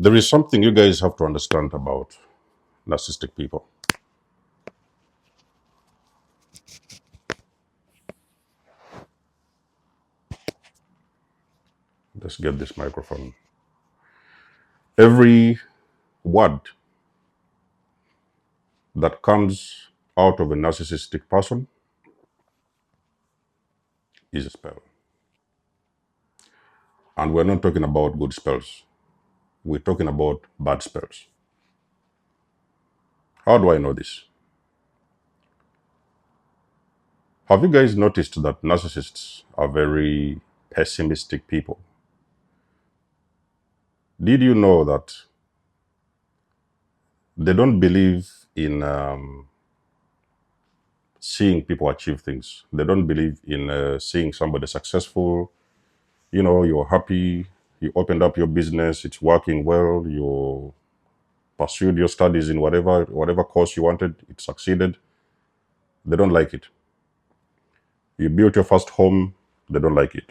There is something you guys have to understand about narcissistic people. Let's get this microphone. Every word that comes out of a narcissistic person is a spell. And we're not talking about good spells. We're talking about bad spells. How do I know this? Have you guys noticed that narcissists are very pessimistic people? Did you know that they don't believe in seeing people achieve things? They don't believe in seeing somebody successful. You know, you're happy, you opened up your business, it's working well, you pursued your studies in whatever course you wanted, it succeeded. They don't like it. You built your first home, they don't like it.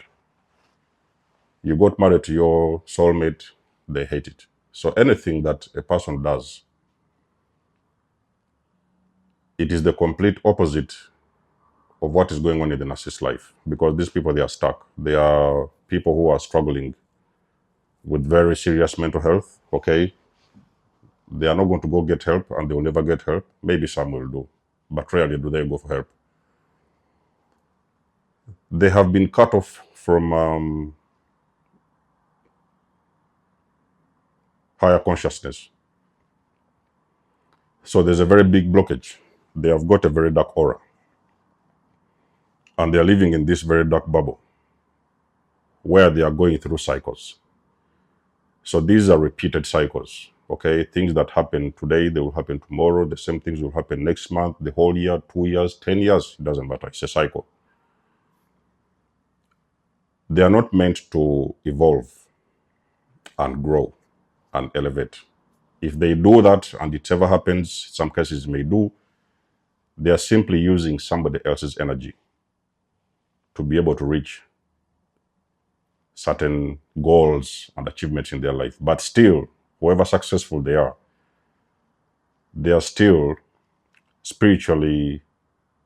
You got married to your soulmate, they hate it. So anything that a person does, it is the complete opposite of what is going on in the narcissist life, because these people, they are stuck. They are people who are struggling with very serious mental health. Okay, they are not going to go get help, and they will never get help. Maybe some will do, but rarely do they go for help. They have been cut off from higher consciousness. So there's a very big blockage. They have got a very dark aura, and they are living in this very dark bubble where they are going through cycles. So these are repeated cycles. Okay, things that happen today, they will happen tomorrow. The same things will happen next month, the whole year, 2 years, 10 years. It doesn't matter. It's a cycle. They are not meant to evolve and grow and elevate. If they do that, and it ever happens, some cases may do, they are simply using somebody else's energy to be able to reach certain goals and achievements in their life. But still, however successful they are still spiritually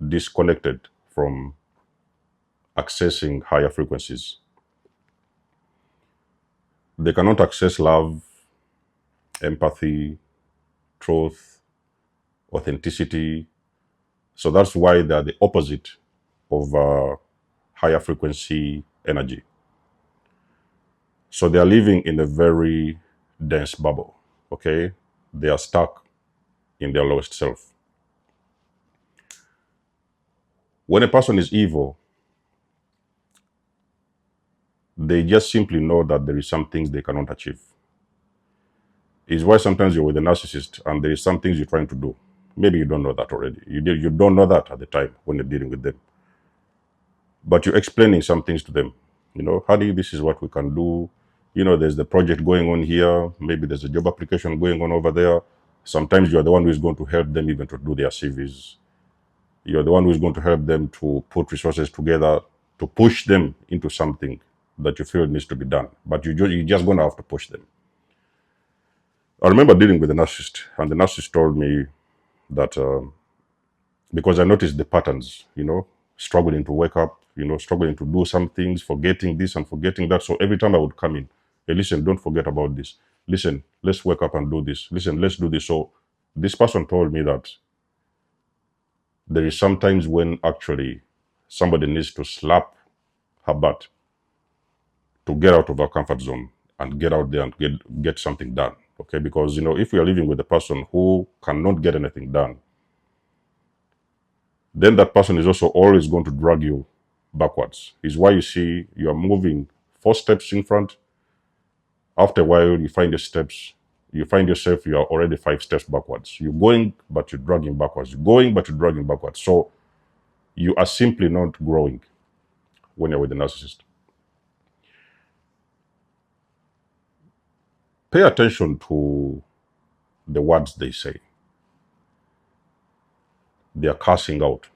disconnected from accessing higher frequencies. They cannot access love, empathy, truth, authenticity. So that's why they are the opposite of higher frequency energy. So they are living in a very dense bubble. Okay, they are stuck in their lowest self. When a person is evil, they just simply know that there is some things they cannot achieve. It's why sometimes you're with a narcissist and there is some things you're trying to do. Maybe you don't know that already. You don't know that at the time when you're dealing with them. But you're explaining some things to them. You know, honey, this is what we can do. You know, there's the project going on here. Maybe there's a job application going on over there. Sometimes you're the one who is going to help them even to do their CVs. You're the one who is going to help them to put resources together to push them into something that you feel needs to be done. But you're just going to have to push them. I remember dealing with a narcissist, and the narcissist told me that because I noticed the patterns, you know, struggling to wake up, you know, struggling to do some things, forgetting this and forgetting that. So every time I would come in, hey, listen, don't forget about this. Listen, let's wake up and do this. Listen, let's do this. So this person told me that there is sometimes when actually somebody needs to slap her butt to get out of her comfort zone and get out there and get something done. Okay, because you know, if we are living with a person who cannot get anything done, then that person is also always going to drag you backwards. Is why you see you are moving 4 steps in front. After a while, you find yourself you are already 5 steps backwards. You're going, but you're dragging backwards. You're going, but you're dragging backwards. So you are simply not growing when you're with a narcissist. Pay attention to the words they say. They are cursing out.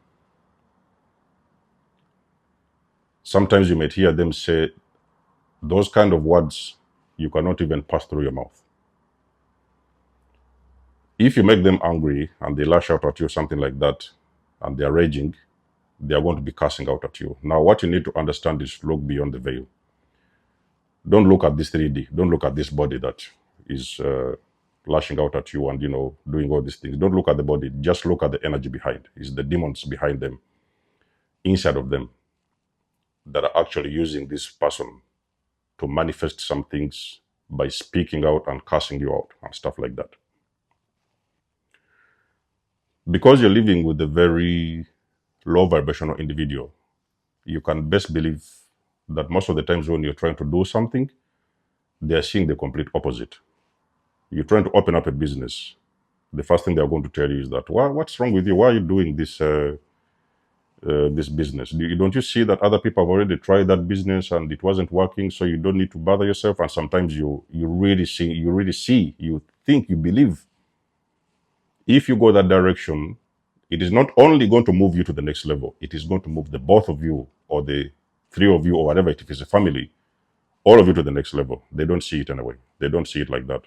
Sometimes you might hear them say those kind of words you cannot even pass through your mouth. If you make them angry and they lash out at you, something like that, and they're raging, they are going to be cursing out at you. Now, what you need to understand is look beyond the veil. Don't look at this 3D. Don't look at this body that is lashing out at you and, doing all these things. Don't look at the body. Just look at the energy behind. It's the demons behind them, inside of them, that are actually using this person to manifest some things by speaking out and cursing you out and stuff like that. Because you're living with a very low vibrational individual, you can best believe that most of the times when you're trying to do something, they're seeing the complete opposite. You're trying to open up a business. The first thing they're going to tell you is that, what's wrong with you? Why are you doing this this business? Don't you see that other people have already tried that business and it wasn't working, so you don't need to bother yourself? And sometimes you really see, you think, you believe. If you go that direction, it is not only going to move you to the next level, it is going to move the both of you or the three of you or whatever, if it's a family, all of you to the next level. They don't see it anyway. They don't see it like that.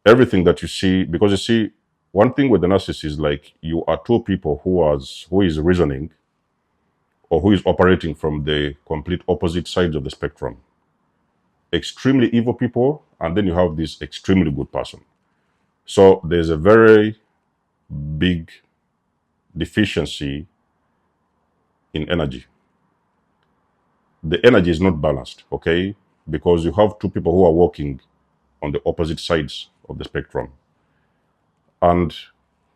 Everything that you see, because you see, one thing with the narcissist is like you are two people who is reasoning or who is operating from the complete opposite sides of the spectrum. Extremely evil people, and then you have this extremely good person. So there's a very big deficiency in energy. The energy is not balanced, okay? Because you have two people who are working on the opposite sides of the spectrum. And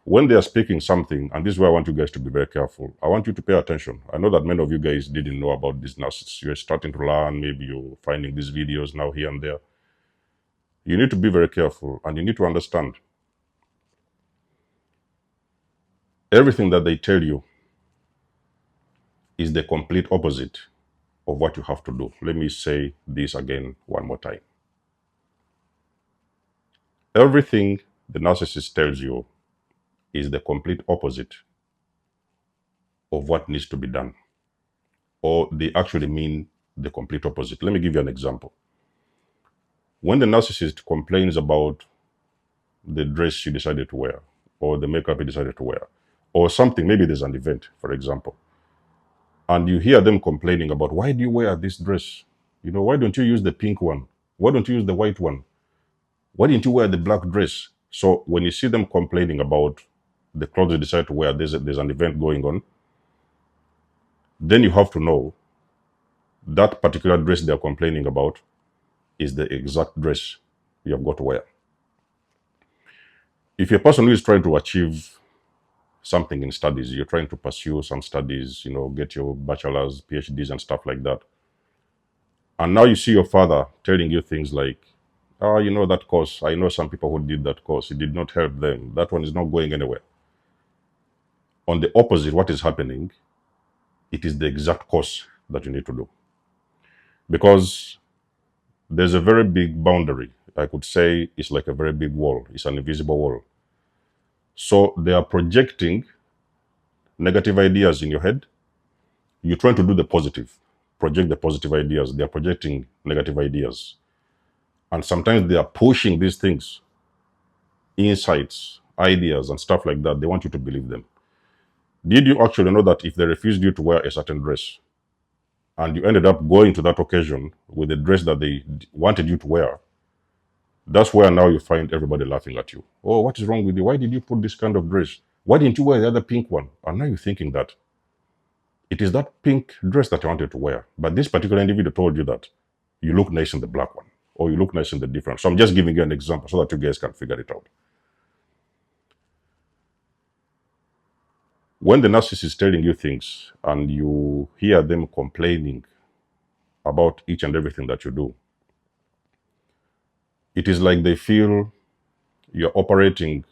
when they are speaking something, and this is where I want you guys to be very careful, I want you to pay attention. I know that many of you guys didn't know about this narcissist. You're starting to learn, maybe you're finding these videos now here and there. You need to be very careful, and you need to understand everything that they tell you is the complete opposite of what you have to do. Let me say this again one more time. Everything the narcissist tells you is the complete opposite of what needs to be done. Or they actually mean the complete opposite. Let me give you an example. When the narcissist complains about the dress you decided to wear, or the makeup you decided to wear, or something, maybe there's an event, for example, and you hear them complaining about, why do you wear this dress? Why don't you use the pink one? Why don't you use the white one? Why didn't you wear the black dress? So when you see them complaining about the clothes they decide to wear, there's an event going on, then you have to know that particular dress they're complaining about is the exact dress you have got to wear. If you're a person who is trying to achieve something in studies, you're trying to pursue some studies, get your bachelor's, PhDs and stuff like that, and now you see your father telling you things like, that course, I know some people who did that course, it did not help them, that one is not going anywhere. On the opposite, what is happening, it is the exact course that you need to do. Because there's a very big boundary. I could say it's like a very big wall. It's an invisible wall. So they are projecting negative ideas in your head. You're trying to do the positive, project the positive ideas. They are projecting negative ideas. And sometimes they are pushing these things, insights, ideas, and stuff like that. They want you to believe them. Did you actually know that if they refused you to wear a certain dress, and you ended up going to that occasion with the dress that they wanted you to wear, that's where now you find everybody laughing at you. Oh, what is wrong with you? Why did you put this kind of dress? Why didn't you wear the other pink one? And now you're thinking that it is that pink dress that I wanted to wear. But this particular individual told you that you look nice in the black one, or you look nice in the different. So I'm just giving you an example so that you guys can figure it out. When the narcissist is telling you things and you hear them complaining about each and everything that you do, it is like they feel you're operating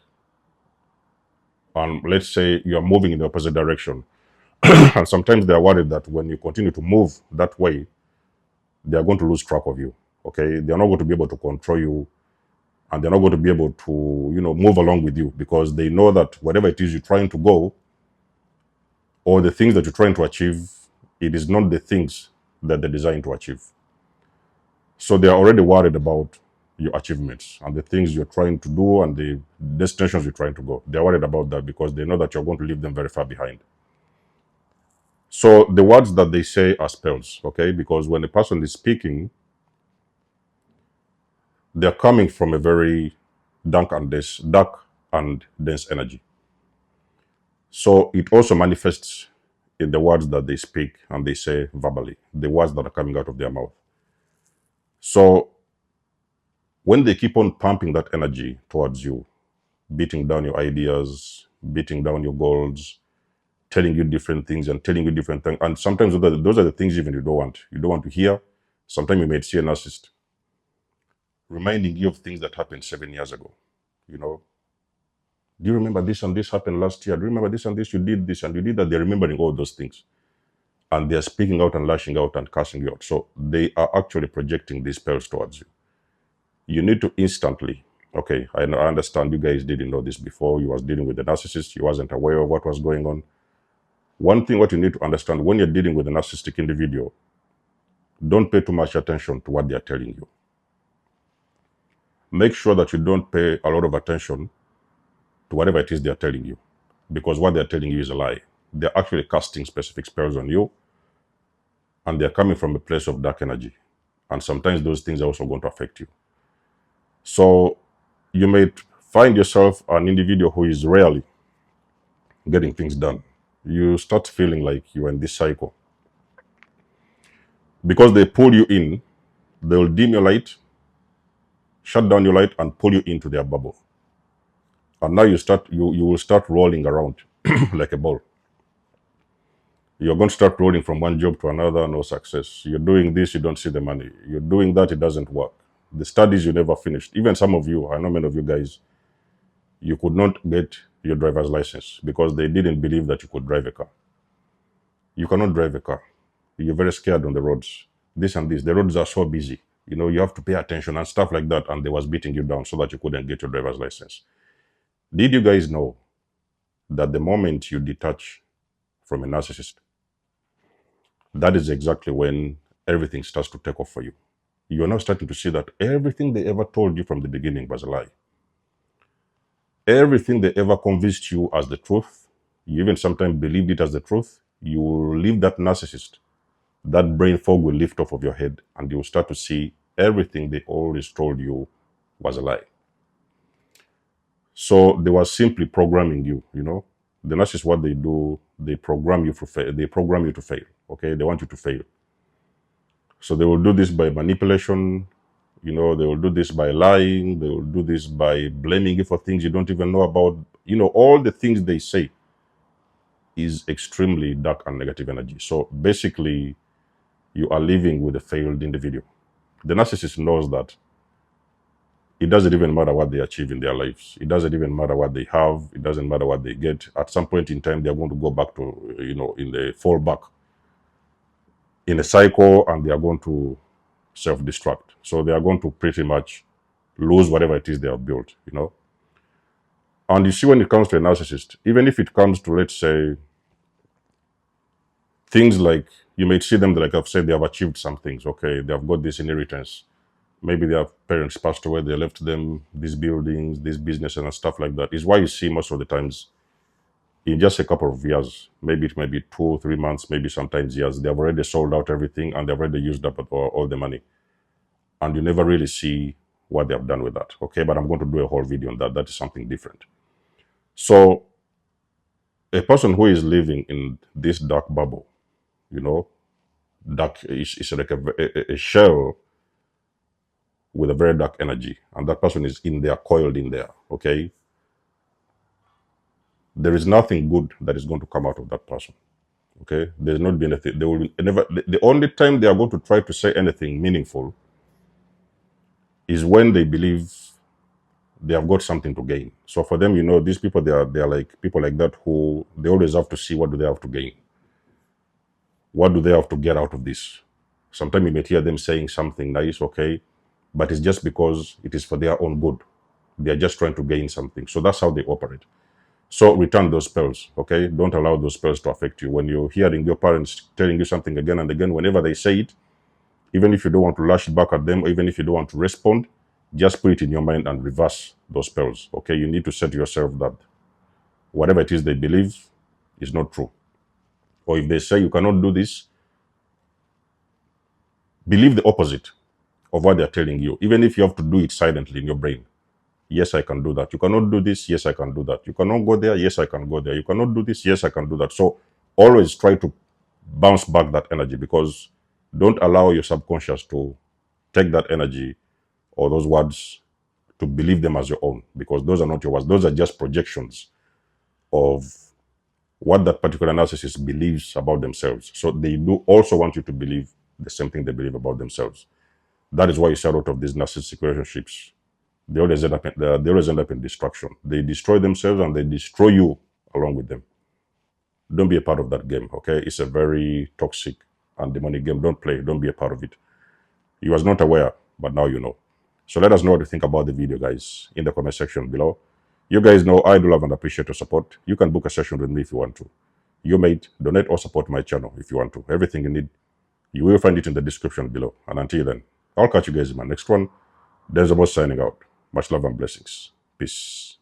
and let's say you're moving in the opposite direction. And sometimes they're worried that when you continue to move that way, they're going to lose track of you. Okay, they're not going to be able to control you, and they're not going to be able to, move along with you, because they know that whatever it is you're trying to go, or the things that you're trying to achieve, it is not the things that they're designed to achieve. So they're already worried about your achievements and the things you're trying to do and the destinations you're trying to go. They're worried about that because they know that you're going to leave them very far behind. So the words that they say are spells, okay? Because when a person is speaking, they're coming from a very dark and dense energy. So it also manifests in the words that they speak and they say verbally, the words that are coming out of their mouth. So when they keep on pumping that energy towards you, beating down your ideas, beating down your goals, telling you different things and telling you different things, and sometimes those are the things even you don't want to hear. Sometimes you may see a narcissist reminding you of things that happened 7 years ago. You know, do you remember this and this happened last year? Do you remember this and this? You did this and you did that. They're remembering all those things. And they're speaking out and lashing out and cursing you out. So they are actually projecting these spells towards you. You need to instantly, okay, I understand you guys didn't know this before. You was dealing with the narcissist. You wasn't aware of what was going on. One thing what you need to understand when you're dealing with a narcissistic individual, don't pay too much attention to what they're telling you. Make sure that you don't pay a lot of attention to whatever it is they're telling you, because what they're telling you is a lie. They're actually casting specific spells on you, and they're coming from a place of dark energy. And sometimes those things are also going to affect you. So you may find yourself an individual who is rarely getting things done. You start feeling like you're in this cycle. Because they pull you in, they will dim your light, shut down your light, and pull you into their bubble. And now you will start rolling around like a ball. You're going to start rolling from one job to another, no success. You're doing this, you don't see the money. You're doing that, it doesn't work. The studies you never finished. Even some of you, I know many of you guys, you could not get your driver's license because they didn't believe that you could drive a car. You cannot drive a car. You're very scared on the roads. This and this. The roads are so busy. You know, you have to pay attention and stuff like that. And they was beating you down so that you couldn't get your driver's license. Did you guys know that the moment you detach from a narcissist, that is exactly when everything starts to take off for you? You're now starting to see that everything they ever told you from the beginning was a lie. Everything they ever convinced you as the truth, you even sometimes believed it as the truth, you will leave that narcissist. That brain fog will lift off of your head and you will start to see everything they always told you was a lie. So they were simply programming you, you know. The narcissist, what they do, they program you to fail. They program you to fail, okay? They want you to fail. So they will do this by manipulation, you know, they will do this by lying, they will do this by blaming you for things you don't even know about. You know, all the things they say is extremely dark and negative energy. So basically, you are living with a failed individual. The narcissist knows that it doesn't even matter what they achieve in their lives. It doesn't even matter what they have. It doesn't matter what they get. At some point in time, they're going to go back to, you know, in the fall back in a cycle, and they are going to self-destruct. So they are going to pretty much lose whatever it is they have built, you know. And you see, when it comes to a narcissist, even if it comes to, let's say, things like, you may see them, like I've said, they have achieved some things, okay, they have got this inheritance. Maybe their parents passed away, they left them these buildings, this business and stuff like that. Is why you see most of the times, in just a couple of years, maybe it may be 2 or 3 months, maybe sometimes years, they've already sold out everything and they've already used up all the money. And you never really see what they have done with that, okay? But I'm going to do a whole video on that. That is something different. So a person who is living in this dark bubble, you know, dark is like a shell with a very dark energy, and that person is in there, coiled in there, okay? There is nothing good that is going to come out of that person, okay? There's not be anything. They will never. The only time they are going to try to say anything meaningful is when they believe they have got something to gain. So for them, you know, these people, they are like people like that who they always have to see what do they have to gain. What do they have to get out of this? Sometimes you may hear them saying something nice, okay, but it's just because it is for their own good. They are just trying to gain something. So that's how they operate. So return those spells, okay? Don't allow those spells to affect you. When you're hearing your parents telling you something again and again, whenever they say it, even if you don't want to lash back at them, or even if you don't want to respond, just put it in your mind and reverse those spells. Okay, you need to say to yourself that whatever it is they believe is not true. Or if they say you cannot do this, believe the opposite of what they're telling you, even if you have to do it silently in your brain. Yes, I can do that. You cannot do this. Yes, I can do that. You cannot go there. Yes, I can go there. You cannot do this. Yes, I can do that. So always try to bounce back that energy, because don't allow your subconscious to take that energy or those words to believe them as your own, because those are not your words. Those are just projections of what that particular narcissist believes about themselves. So they do also want you to believe the same thing they believe about themselves. That is why you see a lot of these narcissistic relationships. They always end up in destruction. They destroy themselves and they destroy you along with them. Don't be a part of that game, okay? It's a very toxic and demonic game. Don't play. Don't be a part of it. You was not aware, but now you know. So let us know what you think about the video, guys, in the comment section below. You guys know I do love and appreciate your support. You can book a session with me if you want to. You may donate or support my channel if you want to. Everything you need, you will find it in the description below. And until then, I'll catch you guys in my next one. There's a boss signing out. Much love and blessings. Peace.